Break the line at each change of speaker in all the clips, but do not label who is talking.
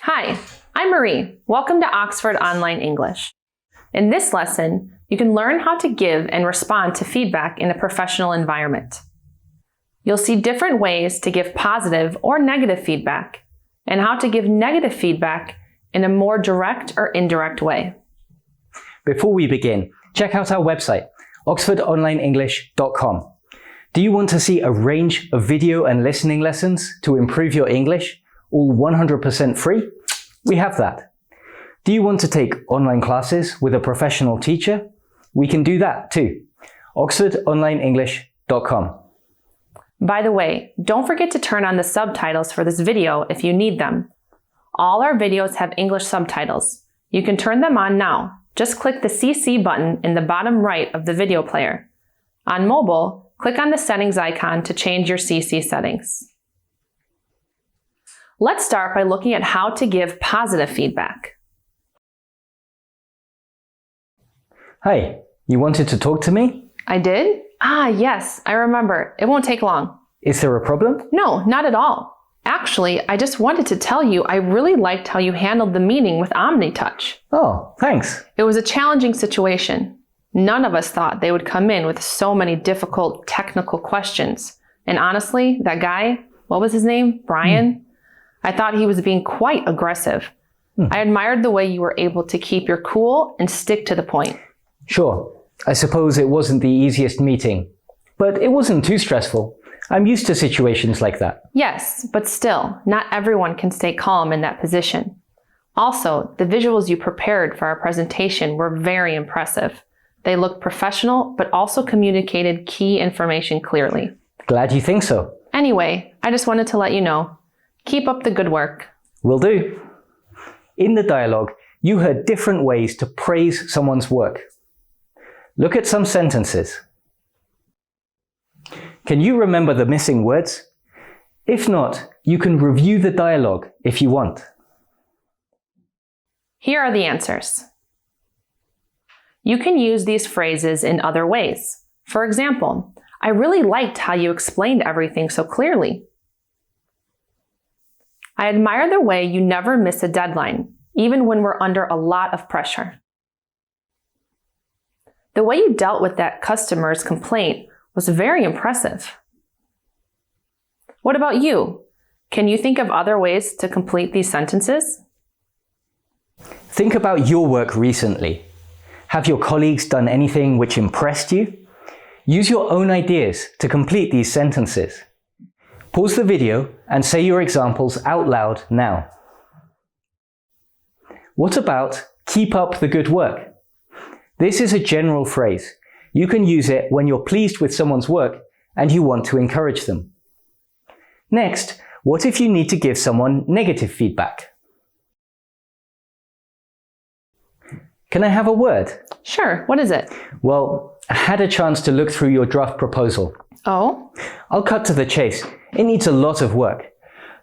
Hi, I'm Marie. Welcome to Oxford Online English. In this lesson, you can learn how to give and respond to feedback in a professional environment. You'll see different ways to give positive or negative feedback, and how to give negative feedback in a more direct or indirect way.
Before we begin, check out our website, oxfordonlineenglish.com. Do you want to see a range of video and listening lessons to improve your English, all 100% free? We have that. Do you want to take online classes with a professional teacher? We can do that too. oxfordonlineenglish.com.
By the way, don't forget to turn on the subtitles for this video if you need them. All our videos have English subtitles. You can turn them on now. Just click the CC button in the bottom right of the video player. On mobile, click on the settings icon to change your CC settings. Let's start by looking at how to give positive feedback.
Hi, you wanted to talk to me?
I did? Yes, I remember. It won't take long.
Is there a problem?
No, not at all. Actually, I just wanted to tell you I really liked how you handled the meeting with OmniTouch.
Oh, thanks.
It was a challenging situation. None of us thought they would come in with so many difficult technical questions. And honestly, that guy, what was his name? Brian? I thought he was being quite aggressive. I admired the way you were able to keep your cool and stick to the point.
Sure. I suppose it wasn't the easiest meeting, but it wasn't too stressful. I'm used to situations like that.
Yes, but still, not everyone can stay calm in that position. Also, the visuals you prepared for our presentation were very impressive. They looked professional, but also communicated key information clearly.
Glad you think so.
Anyway, I just wanted to let you know. Keep up the good work.
Will do. In the dialogue, you heard different ways to praise someone's work. Look at some sentences. Can you remember the missing words? If not, you can review the dialogue if you want.
Here are the answers. You can use these phrases in other ways. For example, I really liked how you explained everything so clearly. I admire the way you never miss a deadline, even when we're under a lot of pressure. The way you dealt with that customer's complaint was very impressive. What about you? Can you think of other ways to complete these sentences?
Think about your work recently. Have your colleagues done anything which impressed you? Use your own ideas to complete these sentences. Pause the video and say your examples out loud now. What about keep up the good work? This is a general phrase. You can use it when you're pleased with someone's work and you want to encourage them. Next, what if you need to give someone negative feedback? Can I have a word?
Sure, what is it?
Well, I had a chance to look through your draft proposal.
Oh?
I'll cut to the chase. It needs a lot of work.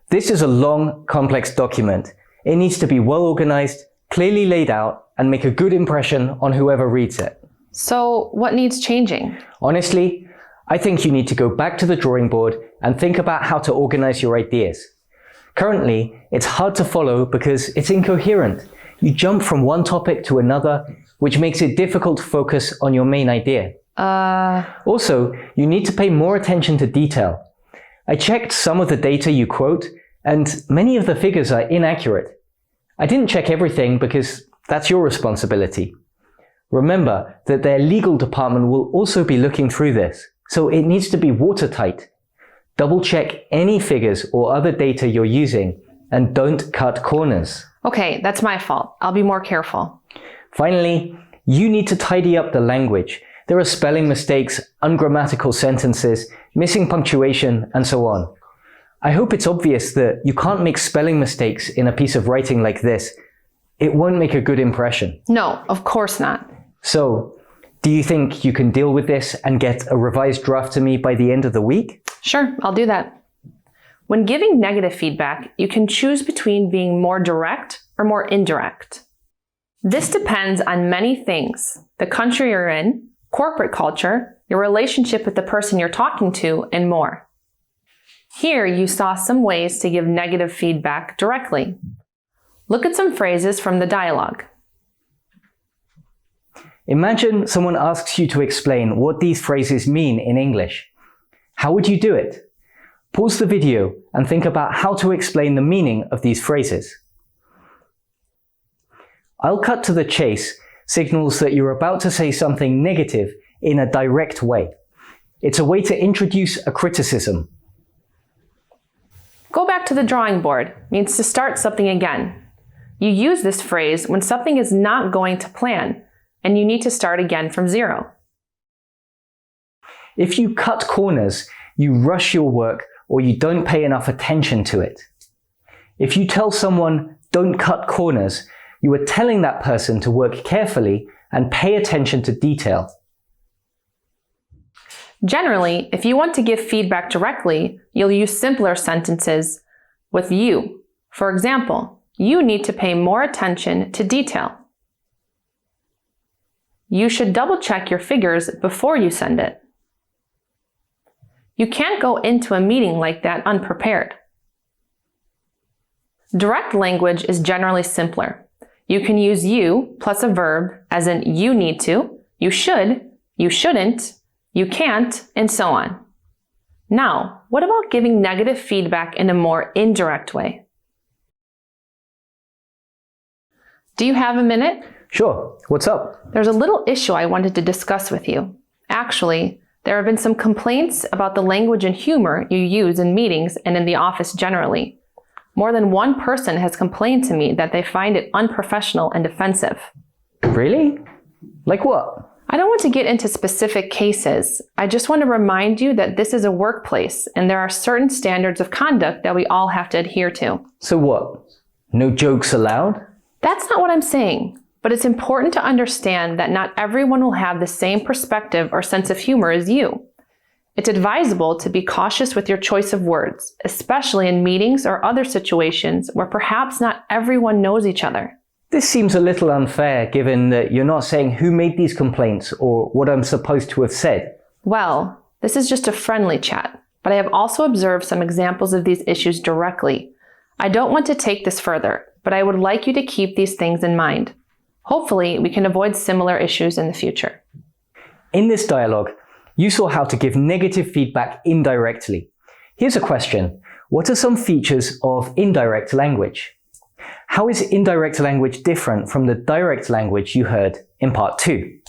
This is a long, complex document. It needs to be well organized, clearly laid out, and make a good impression on whoever reads it.
So, what needs changing?
Honestly, I think you need to go back to the drawing board and think about how to organize your ideas. Currently, it's hard to follow because it's incoherent. You jump from one topic to another, which makes it difficult to focus on your main idea. Also, you need to pay more attention to detail. I checked some of the data you quote, and many of the figures are inaccurate. I didn't check everything because that's your responsibility. Remember that their legal department will also be looking through this, so it needs to be watertight. Double check any figures or other data you're using, and don't cut corners.
Okay, that's my fault. I'll be more careful.
Finally, you need to tidy up the language. There are spelling mistakes, ungrammatical sentences, missing punctuation, and so on. I hope it's obvious that you can't make spelling mistakes in a piece of writing like this. It won't make a good impression.
No, of course not.
So, do you think you can deal with this and get a revised draft to me by the end of the week?
Sure, I'll do that. When giving negative feedback, you can choose between being more direct or more indirect. This depends on many things: the country you're in, corporate culture, your relationship with the person you're talking to, and more. Here you saw some ways to give negative feedback directly. Look at some phrases from the dialogue.
Imagine someone asks you to explain what these phrases mean in English. How would you do it? Pause the video and think about how to explain the meaning of these phrases. "I'll cut to the chase" signals that you're about to say something negative in a direct way. It's a way to introduce a criticism.
"Go back to the drawing board" means to start something again. You use this phrase when something is not going to plan and you need to start again from zero.
If you cut corners, you rush your work or you don't pay enough attention to it. If you tell someone, "Don't cut corners," you are telling that person to work carefully and pay attention to detail.
Generally, if you want to give feedback directly, you'll use simpler sentences with you. For example, "You need to pay more attention to detail." "You should double-check your figures before you send it." You can't go into a meeting like that unprepared. Direct language is generally simpler. You can use you plus a verb, as in you need to, you should, you shouldn't, you can't, and so on. Now, what about giving negative feedback in a more indirect way? Do you have a minute?
Sure, what's up?
There's a little issue I wanted to discuss with you. Actually, there have been some complaints about the language and humor you use in meetings and in the office generally. More than one person has complained to me that they find it unprofessional and offensive.
Really? Like what?
I don't want to get into specific cases. I just want to remind you that this is a workplace and there are certain standards of conduct that we all have to adhere to.
So what? No jokes allowed?
That's not what I'm saying, but it's important to understand that not everyone will have the same perspective or sense of humor as you. It's advisable to be cautious with your choice of words, especially in meetings or other situations where perhaps not everyone knows each other.
This seems a little unfair given that you're not saying who made these complaints or what I'm supposed to have said.
Well, this is just a friendly chat, but I have also observed some examples of these issues directly. I don't want to take this further, but I would like you to keep these things in mind. Hopefully, we can avoid similar issues in the future.
In this dialogue, you saw how to give negative feedback indirectly. Here's a question. What are some features of indirect language? How is indirect language different from the direct language you heard in part 2?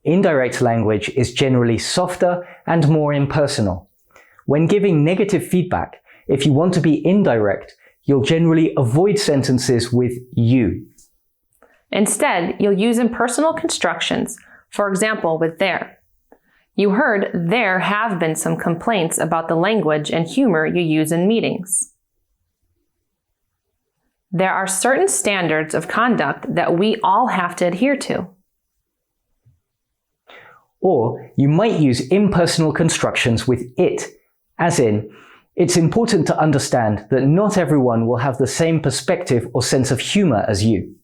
Indirect language is generally softer and more impersonal. When giving negative feedback, if you want to be indirect, you'll generally avoid sentences with you.
Instead, you'll use impersonal constructions, for example with there. You heard there have been some complaints about the language and humor you use in meetings. There are certain standards of conduct that we all have to adhere to.
Or you might use impersonal constructions with it, as in, it's important to understand that not everyone will have the same perspective or sense of humor as you.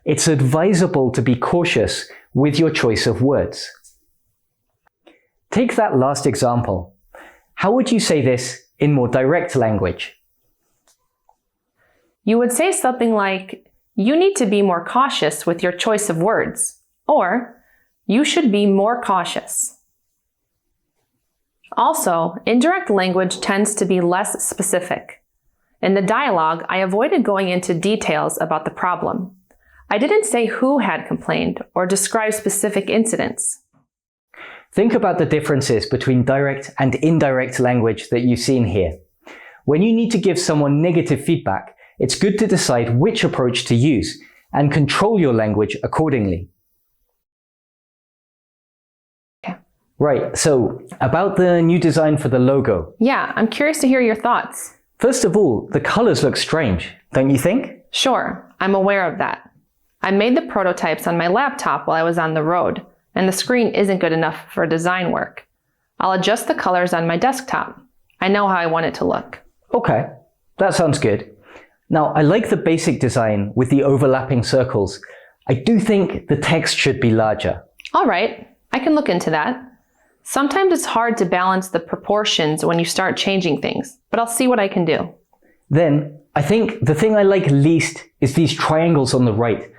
It's advisable to be cautious with your choice of words. Take that last example. How would you say this in more direct language?
You would say something like, "You need to be more cautious with your choice of words," or "You should be more cautious." Also, indirect language tends to be less specific. In the dialogue, I avoided going into details about the problem. I didn't say who had complained or describe specific incidents.
Think about the differences between direct and indirect language that you've seen here. When you need to give someone negative feedback, it's good to decide which approach to use and control your language accordingly.
Okay.
Right, so about the new design for the logo.
Yeah, I'm curious to hear your thoughts.
First of all, the colors look strange, don't you think?
Sure, I'm aware of that. I made the prototypes on my laptop while I was on the road, and the screen isn't good enough for design work. I'll adjust the colors on my desktop. I know how I want it to look.
Okay, that sounds good. Now, I like the basic design with the overlapping circles. I do think the text should be larger.
All right, I can look into that. Sometimes it's hard to balance the proportions when you start changing things, but I'll see what I can do.
Then, I think the thing I like least is these triangles on the right.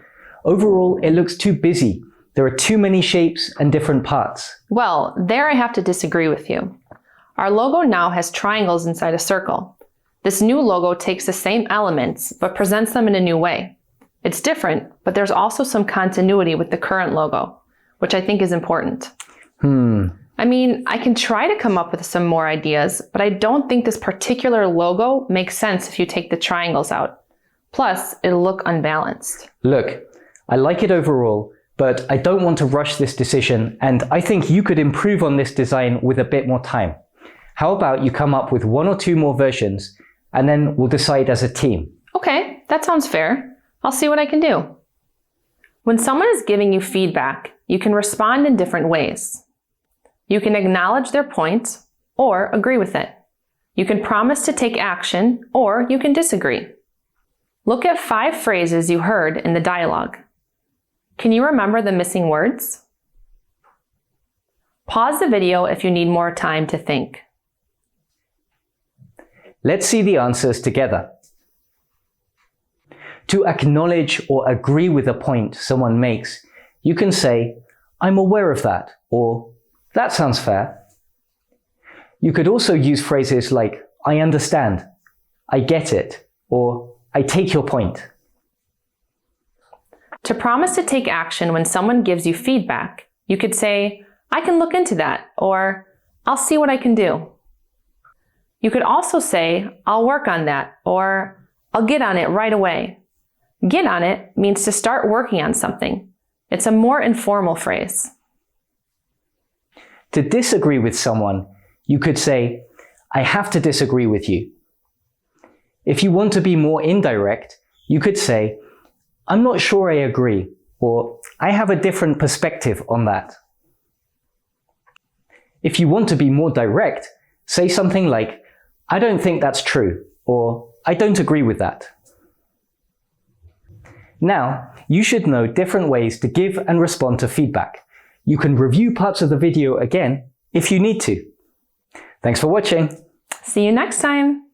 Overall, it looks too busy. There are too many shapes and different parts.
Well, there I have to disagree with you. Our logo now has triangles inside a circle. This new logo takes the same elements, but presents them in a new way. It's different, but there's also some continuity with the current logo, which I think is important. I mean, I can try to come up with some more ideas, but I don't think this particular logo makes sense if you take the triangles out. Plus, it'll look unbalanced.
Look, I like it overall, but I don't want to rush this decision, and I think you could improve on this design with a bit more time. How about you come up with 1 or 2 more versions, and then we'll decide as a team.
Okay, that sounds fair. I'll see what I can do. When someone is giving you feedback, you can respond in different ways. You can acknowledge their point or agree with it. You can promise to take action or you can disagree. Look at 5 phrases you heard in the dialogue. Can you remember the missing words? Pause the video if you need more time to think.
Let's see the answers together. To acknowledge or agree with a point someone makes, you can say, "I'm aware of that," or "That sounds fair." You could also use phrases like, "I understand," "I get it," or "I take your point."
To promise to take action when someone gives you feedback, you could say, "I can look into that," or "I'll see what I can do." You could also say, "I'll work on that," or "I'll get on it right away." Get on it means to start working on something. It's a more informal phrase.
To disagree with someone, you could say, "I have to disagree with you." If you want to be more indirect, you could say, "I'm not sure I agree," or "I have a different perspective on that." If you want to be more direct, say something like, "I don't think that's true," or "I don't agree with that." Now, you should know different ways to give and respond to feedback. You can review parts of the video again if you need to. Thanks for watching.
See you next time.